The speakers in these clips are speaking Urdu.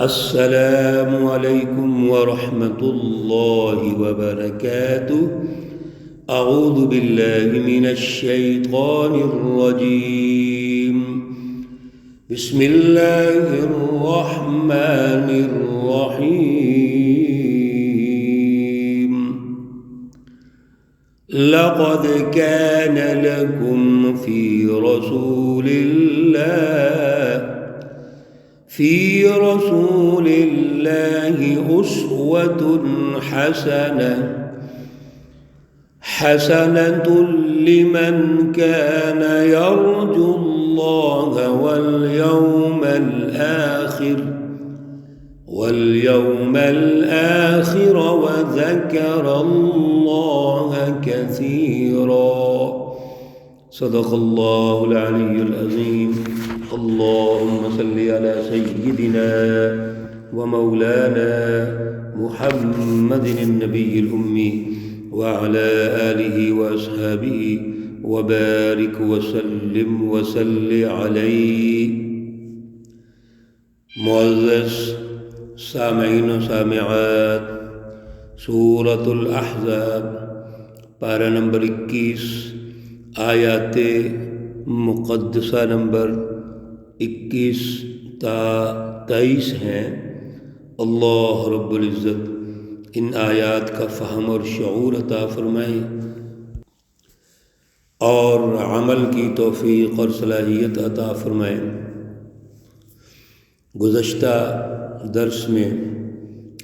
السلام علیکم ورحمۃ اللہ وبرکاتہ۔ اعوذ باللہ من الشیطان الرجیم، بسم اللہ الرحمن الرحیم۔ لقد كان لكم في رسول الله أسوة حسنة لمن كان يرجو الله واليوم الآخر وذكر الله كثيرا۔ صدق اللہ العلی العظیم۔ اللہم صلی علی سیدنا ومولانا محمد النبی الأمی وعلى آلہ واصحابہ وبارک وسلم وصل علیہ۔ معزز سامعین و سامعات، سورۃ الاحزاب پارہ نمبر 21، آیات مقدسہ نمبر 21 تا 23 ہیں۔ اللہ رب العزت ان آیات کا فہم اور شعور عطا فرمائے اور عمل کی توفیق اور صلاحیت عطا فرمائے۔ گزشتہ درس میں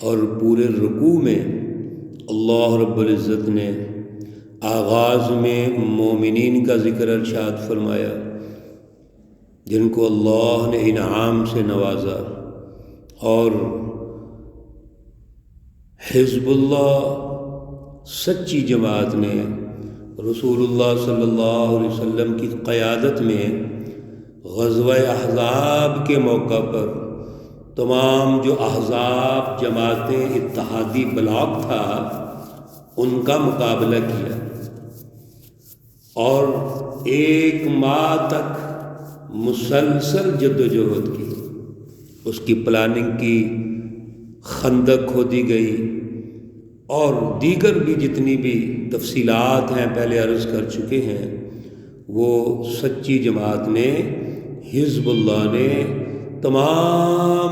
اور پورے رکوع میں اللہ رب العزت نے آغاز میں مومنین کا ذکر ارشاد فرمایا، جن کو اللہ نے انعام سے نوازا، اور حزب اللہ سچی جماعت نے رسول اللہ صلی اللہ علیہ وسلم کی قیادت میں غزوہ احزاب کے موقع پر تمام جو احزاب جماعتیں اتحادی بلاک تھا ان کا مقابلہ کیا، اور 1 ماہ تک مسلسل جدوجہد کی، اس کی پلاننگ کی، خندق کھودی گئی، اور دیگر بھی جتنی بھی تفصیلات ہیں پہلے عرض کر چکے ہیں، وہ سچی جماعت نے، حزب اللہ نے تمام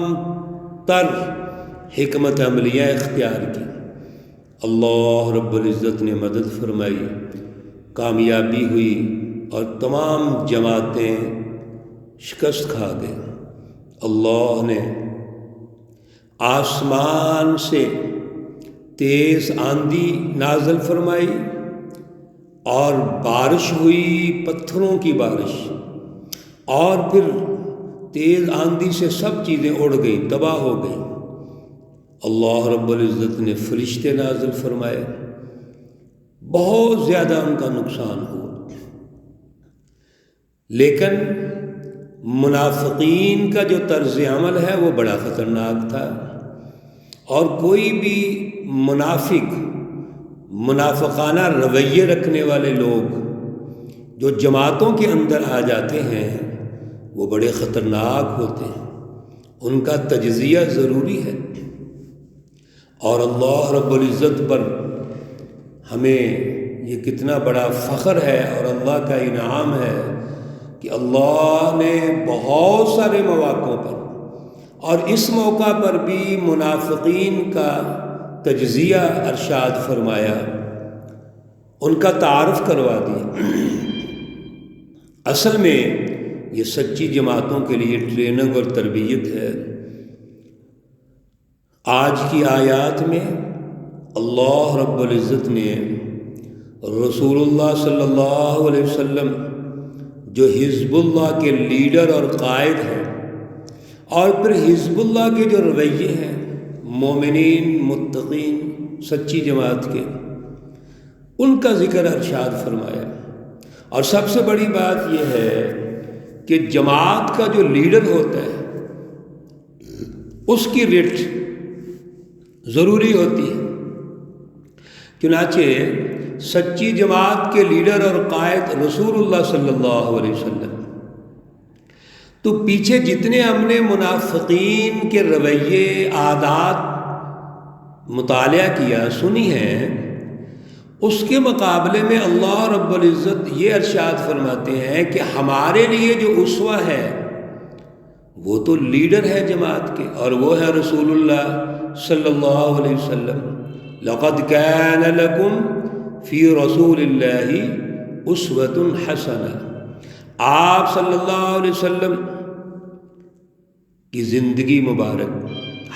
تر حکمت عملیاں اختیار کی۔ اللہ رب العزت نے مدد فرمائی، کامیابی ہوئی، اور تمام جماعتیں شکست کھا گئیں۔ اللہ نے آسمان سے تیز آندھی نازل فرمائی، اور بارش ہوئی، پتھروں کی بارش، اور پھر تیز آندھی سے سب چیزیں اڑ گئیں، تباہ ہو گئیں۔ اللہ رب العزت نے فرشتے نازل فرمائے، بہت زیادہ ان کا نقصان ہوا، لیکن منافقین کا جو طرز عمل ہے وہ بڑا خطرناک تھا، اور کوئی بھی منافقانہ رویے رکھنے والے لوگ جو جماعتوں کے اندر آ جاتے ہیں وہ بڑے خطرناک ہوتے ہیں، ان کا تجزیہ ضروری ہے۔ اور اللہ رب العزت پر ہمیں یہ کتنا بڑا فخر ہے اور اللہ کا انعام ہے کہ اللہ نے بہت سارے مواقعوں پر، اور اس موقع پر بھی منافقین کا تجزیہ ارشاد فرمایا، ان کا تعارف کروا دیا۔ اصل میں یہ سچی جماعتوں کے لیے ٹریننگ اور تربیت ہے۔ آج کی آیات میں اللہ رب العزت نے رسول اللہ صلی اللہ علیہ وسلم جو حزب اللہ کے لیڈر اور قائد ہیں، اور پھر حزب اللہ کے جو رویے ہیں مومنین، متقین، سچی جماعت کے، ان کا ذکر ارشاد فرمایا۔ اور سب سے بڑی بات یہ ہے کہ جماعت کا جو لیڈر ہوتا ہے اس کی رٹ ضروری ہوتی ہے۔ چنانچہ سچی جماعت کے لیڈر اور قائد رسول اللہ صلی اللہ علیہ وسلم، تو پیچھے جتنے ہم نے منافقین کے رویے عادات مطالعہ کیا سنی ہیں، اس کے مقابلے میں اللہ رب العزت یہ ارشاد فرماتے ہیں کہ ہمارے لیے جو اسوہ ہے وہ تو لیڈر ہے جماعت کے، اور وہ ہے رسول اللہ صلی اللہ علیہ وسلم۔ لقد كان لكم فی رسول اللہ اسوۃ حسنہ، آپ صلی اللہ علیہ وسلم کی زندگی مبارک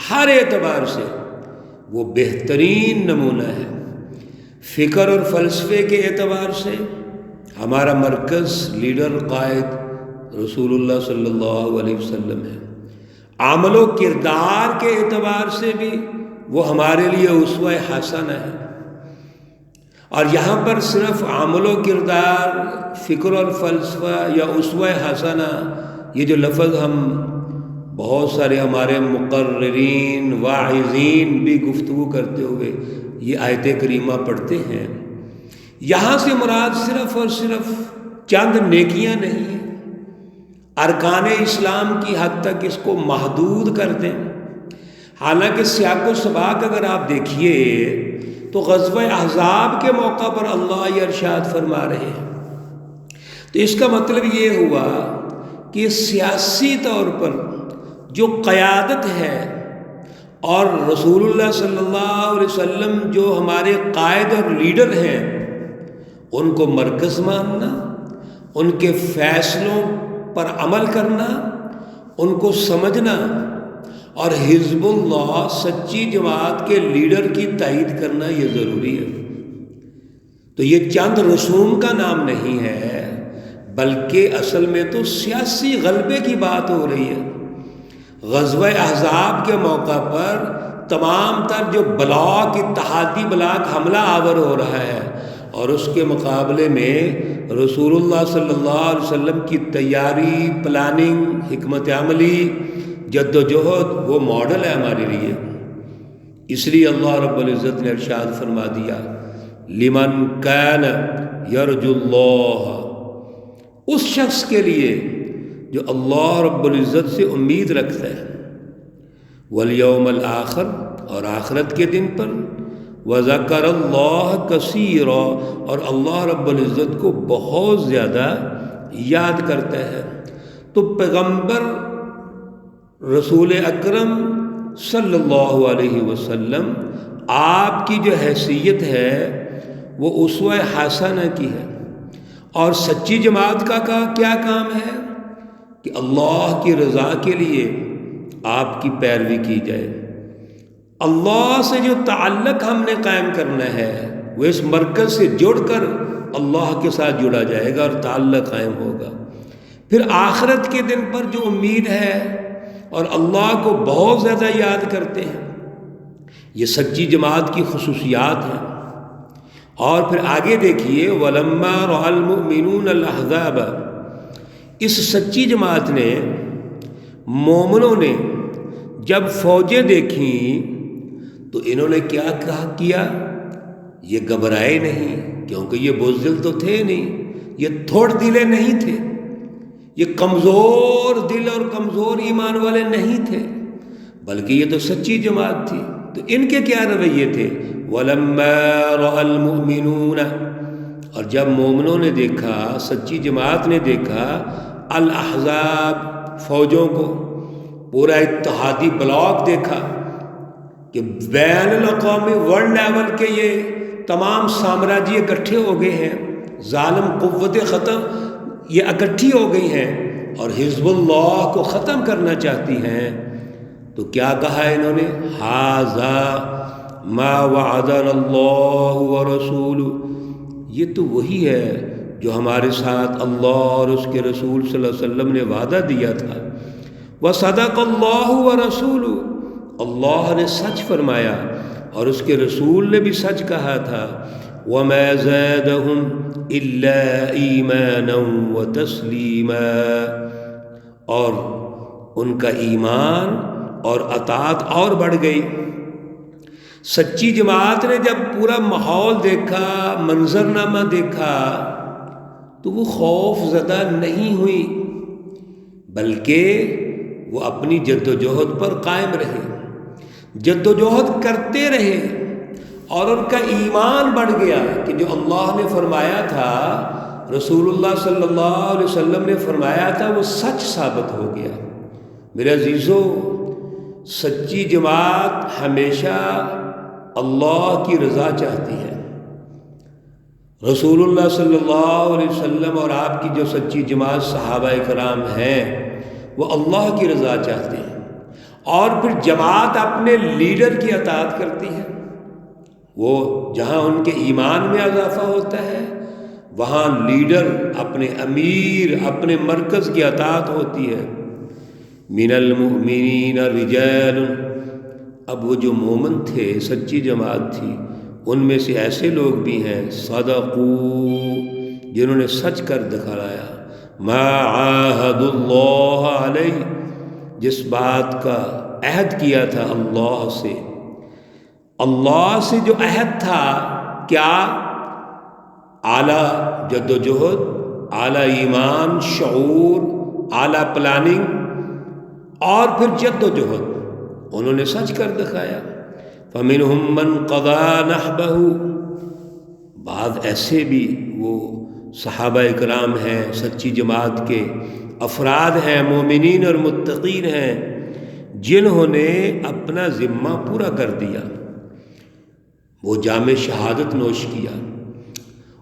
ہر اعتبار سے وہ بہترین نمونہ ہے۔ فکر اور فلسفے کے اعتبار سے ہمارا مرکز، لیڈر، قائد رسول اللہ صلی اللہ علیہ وسلم ہے۔ عمل و کردار کے اعتبار سے بھی وہ ہمارے لیے اسوہ حسنہ ہے۔ اور یہاں پر صرف عمل و کردار، فکر اور فلسفہ یا اسوہ حسنہ، یہ جو لفظ ہم بہت سارے ہمارے مقررین، واعظین بھی گفتگو کرتے ہوئے یہ آیت کریمہ پڑھتے ہیں، یہاں سے مراد صرف اور صرف چند نیکیاں نہیں ہیں۔ ارکان اسلام کی حد تک اس کو محدود کر دیں، حالانکہ سیاق و سباق اگر آپ دیکھیے تو غزوہ احزاب کے موقع پر اللہ یہ ارشاد فرما رہے ہیں، تو اس کا مطلب یہ ہوا کہ سیاسی طور پر جو قیادت ہے اور رسول اللہ صلی اللہ علیہ وسلم جو ہمارے قائد اور لیڈر ہیں، ان کو مرکز ماننا، ان کے فیصلوں پر عمل کرنا، ان کو سمجھنا، اور حزب اللہ سچی جماعت کے لیڈر کی تائید کرنا یہ ضروری ہے۔ تو یہ چند رسوم کا نام نہیں ہے، بلکہ اصل میں تو سیاسی غلبے کی بات ہو رہی ہے۔ غزوہ احزاب کے موقع پر تمام تر جو بلاک، اتحادی بلاک حملہ آور ہو رہا ہے، اور اس کے مقابلے میں رسول اللہ صلی اللہ علیہ وسلم کی تیاری، پلاننگ، حکمت عملی، جد و جہد، وہ ماڈل ہے ہمارے لیے۔ اس لیے اللہ رب العزت نے ارشاد فرما دیا، لمن کان یرجو اللہ، اس شخص کے لیے جو اللہ رب العزت سے امید رکھتا ہے، والیوم الآخر، اور آخرت کے دن پر، وذکر اللہ کثیرا، اور اللہ رب العزت کو بہت زیادہ یاد کرتا ہے۔ تو پیغمبر رسول اکرم صلی اللہ علیہ وسلم، آپ کی جو حیثیت ہے وہ اسوہ حسنہ کی ہے، اور سچی جماعت کا کیا کام ہے کہ اللہ کی رضا کے لیے آپ کی پیروی کی جائے۔ اللہ سے جو تعلق ہم نے قائم کرنا ہے وہ اس مرکز سے جڑ کر اللہ کے ساتھ جڑا جائے گا اور تعلق قائم ہوگا۔ پھر آخرت کے دن پر جو امید ہے اور اللہ کو بہت زیادہ یاد کرتے ہیں، یہ سچی جماعت کی خصوصیات ہیں۔ اور پھر آگے دیکھیے، وَلَمَّا رَأَى الْمُؤْمِنُونَ الْأَحْزَابَ، اس سچی جماعت نے، مومنوں نے جب فوجیں دیکھیں تو انہوں نے کیا یہ گھبرائے نہیں، کیونکہ یہ بزدل تو تھے نہیں، یہ تھوڑ دلے نہیں تھے، یہ کمزور دل اور کمزور ایمان والے نہیں تھے، بلکہ یہ تو سچی جماعت تھی۔ تو ان کے کیا رویے تھے؟ وَلَمَّا رَأَى الْمُؤْمِنُونَ، اور جب مومنوں نے دیکھا، سچی جماعت نے دیکھا، الاحزاب، فوجوں کو، پورا اتحادی بلاک دیکھا کہ بین الاقوامی ورلڈ لیول کے یہ تمام سامراجی اکٹھے ہو گئے ہیں، ظالم قوتیں ختم یہ اکٹھی ہو گئی ہیں اور حزب اللہ کو ختم کرنا چاہتی ہیں، تو کیا کہا انہوں نے؟ ھذا ما وعدنا اللہ ورسولہ، یہ تو وہی ہے جو ہمارے ساتھ اللہ اور اس کے رسول صلی اللہ علیہ وسلم نے وعدہ دیا تھا۔ وصدق اللہ ورسولہ، اللہ نے سچ فرمایا اور اس کے رسول نے بھی سچ کہا تھا۔ وما زادهم الا ایمانا وتسلیما، اور ان کا ایمان اور اطاعت اور بڑھ گئی۔ سچی جماعت نے جب پورا ماحول دیکھا، منظرنامہ دیکھا، تو وہ خوف زدہ نہیں ہوئی، بلکہ وہ اپنی جد و جہد پر قائم رہے، جد و جہد کرتے رہے، اور ان کا ایمان بڑھ گیا کہ جو اللہ نے فرمایا تھا، رسول اللہ صلی اللہ علیہ وسلم نے فرمایا تھا، وہ سچ ثابت ہو گیا۔ میرے عزیزو، سچی جماعت ہمیشہ اللہ کی رضا چاہتی ہے۔ رسول اللہ صلی اللہ علیہ وسلم اور آپ کی جو سچی جماعت صحابہ کرام ہیں، وہ اللہ کی رضا چاہتے ہیں، اور پھر جماعت اپنے لیڈر کی اطاعت کرتی ہے۔ وہ جہاں ان کے ایمان میں اضافہ ہوتا ہے، وہاں لیڈر، اپنے امیر، اپنے مرکز کی اطاعت ہوتی ہے۔ من المؤمنین رجال، اب وہ جو مومن تھے، سچی جماعت تھی، ان میں سے ایسے لوگ بھی ہیں صدقوا، جنہوں نے سچ کر دکھلایا، ما عاہد اللہ علیہ، جس بات کا عہد کیا تھا اللہ سے۔ اللہ سے جو عہد تھا، کیا؟ اعلیٰ جد و جہد، اعلیٰ ایمان، شعور، اعلیٰ پلاننگ، اور پھر جد و جہد، انہوں نے سچ کر دکھایا۔ فَمِنْهُمْ مَنْ قَضَى نَحْبَهُ، بعض ایسے بھی وہ صحابہ کرام ہیں، سچی جماعت کے افراد ہیں، مومنین اور متقین ہیں، جنہوں نے اپنا ذمہ پورا کر دیا، وہ جام شہادت نوش کیا،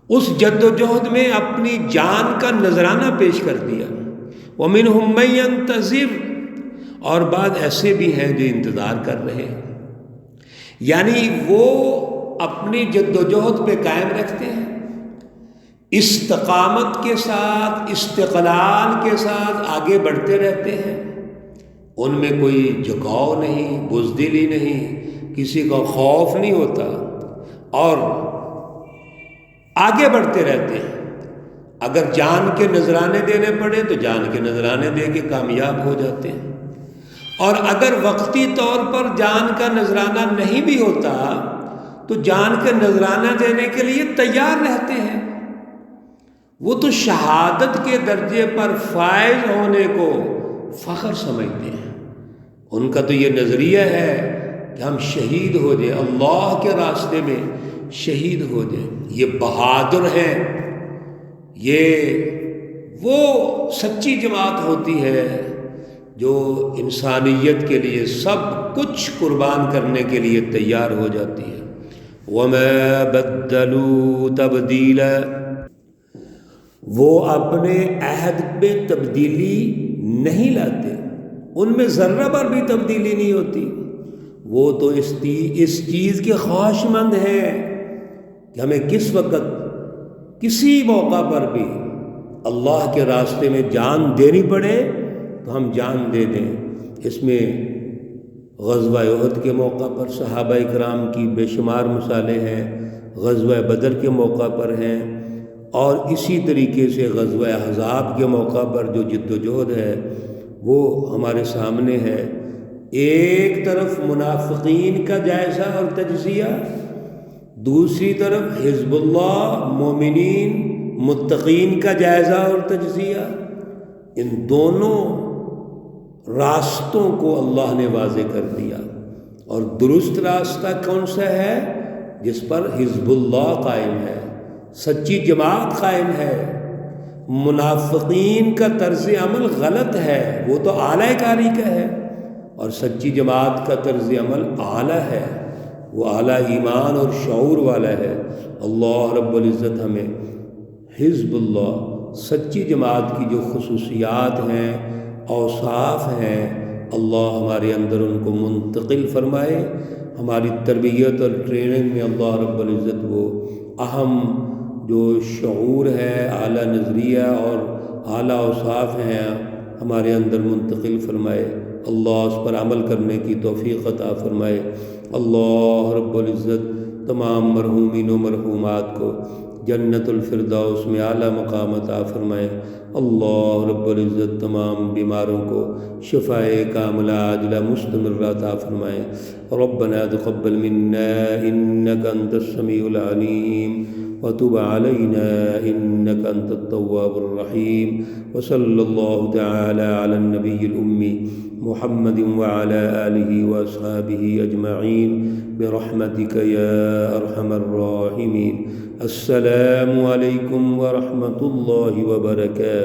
اس جد و جہد میں اپنی جان کا نذرانہ پیش کر دیا۔ وَمِنْهُمْ مَن يَنتَظِرُ، اور بعض ایسے بھی ہیں جو انتظار کر رہے ہیں، یعنی وہ اپنی جد و جہد پہ قائم رکھتے ہیں، استقامت کے ساتھ، استقلال کے ساتھ آگے بڑھتے رہتے ہیں، ان میں کوئی جھکاؤ نہیں، بزدلی نہیں، کسی کا خوف نہیں ہوتا، اور آگے بڑھتے رہتے ہیں۔ اگر جان کے نذرانے دینے پڑے تو جان کے نذرانے دے کے کامیاب ہو جاتے ہیں، اور اگر وقتی طور پر جان کا نذرانہ نہیں بھی ہوتا تو جان کا نذرانہ دینے کے لیے تیار رہتے ہیں۔ وہ تو شہادت کے درجے پر فائز ہونے کو فخر سمجھتے ہیں، ان کا تو یہ نظریہ ہے کہ ہم شہید ہو جائیں، اللہ کے راستے میں شہید ہو جائیں۔ یہ بہادر ہیں، یہ وہ سچی جماعت ہوتی ہے جو انسانیت کے لیے سب کچھ قربان کرنے کے لیے تیار ہو جاتی ہے۔ وَمَا بَدَّلُوا تَبْدِيلًا، وہ اپنے عہد پہ تبدیلی نہیں لاتے، ان میں ذرہ بھر بھی تبدیلی نہیں ہوتی۔ وہ تو اس چیز کے خواہش مند ہیں کہ ہمیں کس وقت، کسی موقع پر بھی اللہ کے راستے میں جان دینی پڑے تو ہم جان دے دیں۔ اس میں غزوہ احد کے موقع پر صحابہ کرام کی بے شمار مثالیں ہیں، غزوہ بدر کے موقع پر ہیں، اور اسی طریقے سے غزوہ احزاب کے موقع پر جو جد و جہد ہے وہ ہمارے سامنے ہے۔ ایک طرف منافقین کا جائزہ اور تجزیہ، دوسری طرف حزب اللہ، مومنین، متقین کا جائزہ اور تجزیہ۔ ان دونوں راستوں کو اللہ نے واضح کر دیا، اور درست راستہ کون سا ہے؟ جس پر حزب اللہ قائم ہے، سچی جماعت قائم ہے۔ منافقین کا طرز عمل غلط ہے، وہ تو اعلی کاری کا ہے، اور سچی جماعت کا طرز عمل اعلیٰ ہے، وہ اعلیٰ ایمان اور شعور والا ہے۔ اللہ رب العزت ہمیں حزب اللہ، سچی جماعت کی جو خصوصیات ہیں، اوصاف ہیں، اللہ ہمارے اندر ان کو منتقل فرمائے۔ ہماری تربیت اور ٹریننگ میں اللہ رب العزت وہ اہم جو شعور ہے، اعلیٰ نظریہ اور اعلیٰ اوصاف ہیں، ہمارے اندر منتقل فرمائے۔ اللہ اس پر عمل کرنے کی توفیق عطا فرمائے۔ اللہ رب العزت تمام مرحومین و مرحومات کو جنت الفردوس میں اعلیٰ مقام عطا فرمائے۔ اللہ رب العزت تمام بیماروں کو شفائے کاملہ عاجلہ مستمرہ عطا فرمائے۔ ربنا تقبل منا انک انت السمیع العلیم وتب علینا انک انت التواب الرحیم، وصلی اللہ تعالی علی النبی الأمی محمد وعلى آلہ واصحابہ اجمعین برحمتک یا ارحم الراحمین۔ السلام علیکم ورحمۃ اللہ وبرکاتہ۔